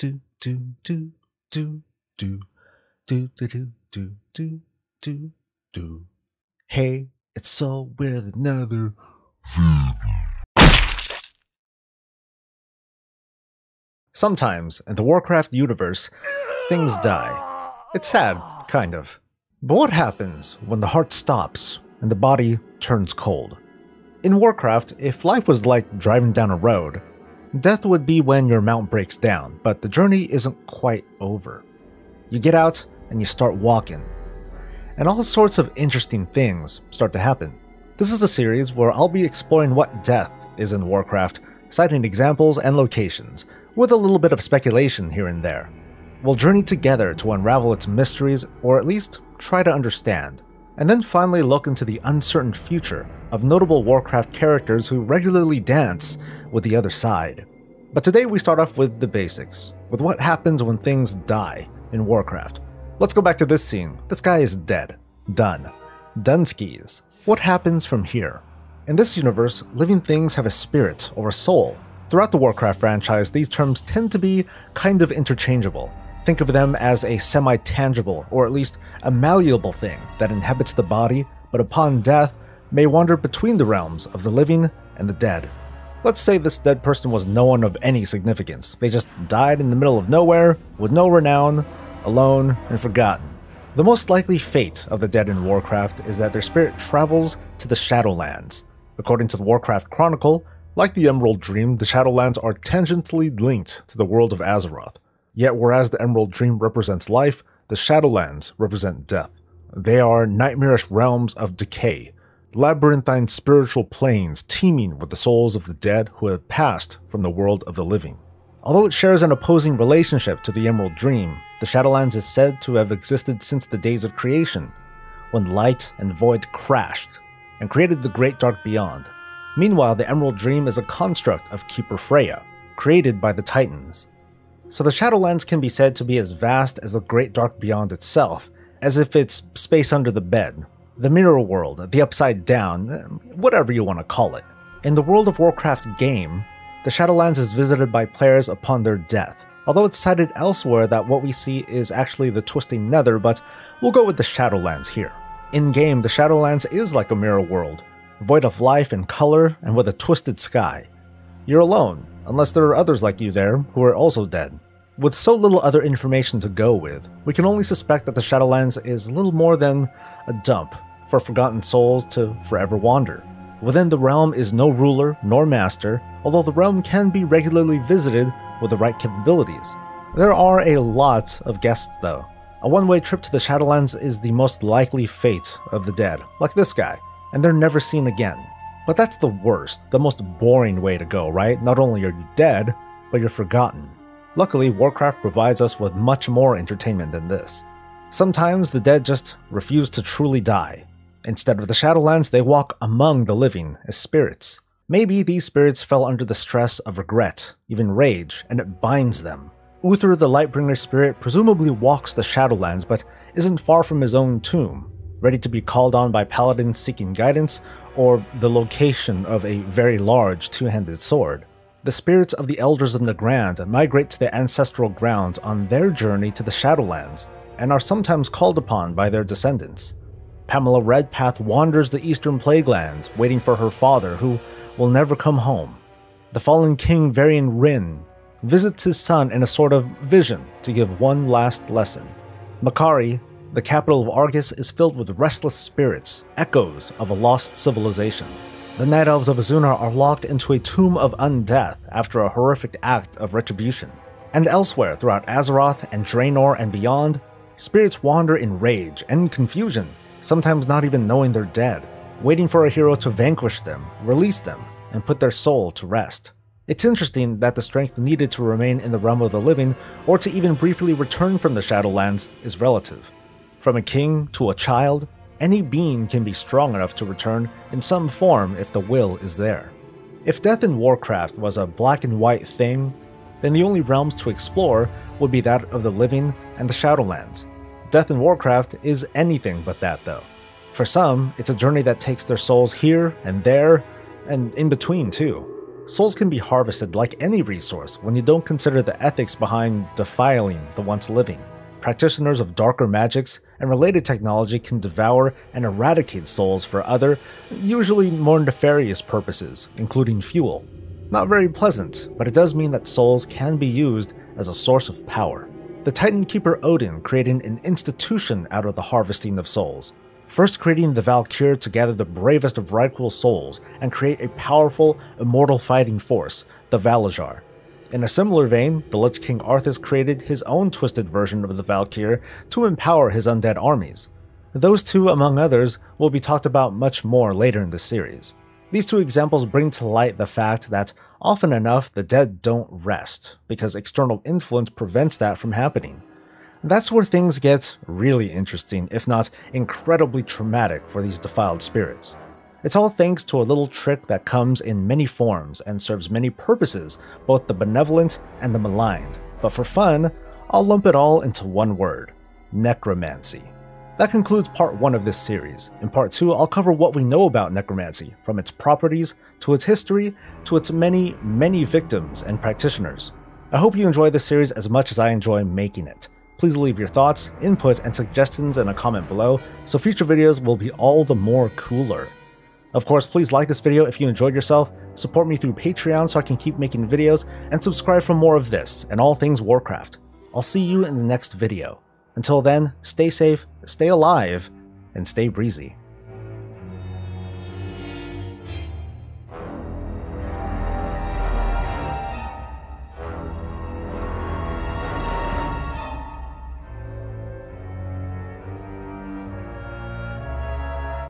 do do do do do do do do do do do do. Hey, it's Saul with another. Sometimes in the Warcraft universe, things die. It's sad, kind of. But what happens when the heart stops and the body turns cold? In Warcraft, if life was like driving down a road, death would be when your mount breaks down, but the journey isn't quite over. You get out and you start walking, and all sorts of interesting things start to happen. This is a series where I'll be exploring what death is in Warcraft, citing examples and locations, with a little bit of speculation here and there. We'll journey together to unravel its mysteries, or at least try to understand, and then finally look into the uncertain future of notable Warcraft characters who regularly dance with the other side. But today we start off with the basics, with what happens when things die in Warcraft. Let's go back to this scene. This guy is dead. Done. Dunskies. What happens from here? In this universe, living things have a spirit or a soul. Throughout the Warcraft franchise, these terms tend to be kind of interchangeable. Think of them as a semi-tangible, or at least a malleable thing that inhabits the body, but upon death, may wander between the realms of the living and the dead. Let's say this dead person was no one of any significance. They just died in the middle of nowhere, with no renown, alone, and forgotten. The most likely fate of the dead in Warcraft is that their spirit travels to the Shadowlands. According to the Warcraft Chronicle, like the Emerald Dream, the Shadowlands are tangentially linked to the world of Azeroth. Yet whereas the Emerald Dream represents life, the Shadowlands represent death. They are nightmarish realms of decay, labyrinthine spiritual planes teeming with the souls of the dead who have passed from the world of the living. Although it shares an opposing relationship to the Emerald Dream, the Shadowlands is said to have existed since the days of creation, when light and void crashed and created the Great Dark Beyond. Meanwhile, the Emerald Dream is a construct of Keeper Freya, created by the Titans. So the Shadowlands can be said to be as vast as the Great Dark Beyond itself, as if it's space under the bed, the mirror world, the upside down, whatever you want to call it. In the World of Warcraft game, the Shadowlands is visited by players upon their death, although it's cited elsewhere that what we see is actually the Twisting Nether, but we'll go with the Shadowlands here. In-game, the Shadowlands is like a mirror world, void of life and color and with a twisted sky. You're alone, unless there are others like you there who are also dead. With so little other information to go with, we can only suspect that the Shadowlands is little more than a dump for forgotten souls to forever wander. Within the realm is no ruler nor master, although the realm can be regularly visited with the right capabilities. There are a lot of guests though. A one-way trip to the Shadowlands is the most likely fate of the dead, like this guy, and they're never seen again. But that's the worst, the most boring way to go, right? Not only are you dead, but you're forgotten. Luckily, Warcraft provides us with much more entertainment than this. Sometimes the dead just refuse to truly die. Instead of the Shadowlands, they walk among the living as spirits. Maybe these spirits fell under the stress of regret, even rage, and it binds them. Uther the Lightbringer spirit presumably walks the Shadowlands, but isn't far from his own tomb, ready to be called on by paladins seeking guidance, or the location of a very large two-handed sword. The spirits of the Elders in the Grand migrate to the ancestral grounds on their journey to the Shadowlands, and are sometimes called upon by their descendants. Pamela Redpath wanders the Eastern Plaguelands, waiting for her father, who will never come home. The fallen king Varian Wrynn visits his son in a sort of vision to give one last lesson. Makari, the capital of Argus, is filled with restless spirits, echoes of a lost civilization. The Night Elves of Azuna are locked into a tomb of undeath after a horrific act of retribution. And elsewhere throughout Azeroth and Draenor and beyond, spirits wander in rage and confusion, sometimes not even knowing they're dead, waiting for a hero to vanquish them, release them, and put their soul to rest. It's interesting that the strength needed to remain in the realm of the living, or to even briefly return from the Shadowlands, is relative. From a king to a child, any being can be strong enough to return in some form if the will is there. If death in Warcraft was a black and white thing, then the only realms to explore would be that of the living and the Shadowlands. Death in Warcraft is anything but that though. For some, it's a journey that takes their souls here and there, and in between too. Souls can be harvested like any resource when you don't consider the ethics behind defiling the once living. Practitioners of darker magics and related technology can devour and eradicate souls for other, usually more nefarious purposes, including fuel. Not very pleasant, but it does mean that souls can be used as a source of power. The Titan Keeper Odin created an institution out of the harvesting of souls, first creating the Valkyr to gather the bravest of Rykul souls and create a powerful, immortal fighting force, the Valajar. In a similar vein, the Lich King Arthas created his own twisted version of the Valkyr to empower his undead armies. Those two, among others, will be talked about much more later in this series. These two examples bring to light the fact that often enough the dead don't rest, because external influence prevents that from happening. That's where things get really interesting, if not incredibly traumatic for these defiled spirits. It's all thanks to a little trick that comes in many forms and serves many purposes, both the benevolent and the maligned. But for fun, I'll lump it all into one word: necromancy. That concludes part 1 of this series. In part 2, I'll cover what we know about necromancy, from its properties, to its history, to its many, many victims and practitioners. I hope you enjoy this series as much as I enjoy making it. Please leave your thoughts, input, and suggestions in a comment below, so future videos will be all the more cooler. Of course, please like this video if you enjoyed yourself, support me through Patreon so I can keep making videos, and subscribe for more of this and all things Warcraft. I'll see you in the next video. Until then, stay safe, stay alive, and stay breezy.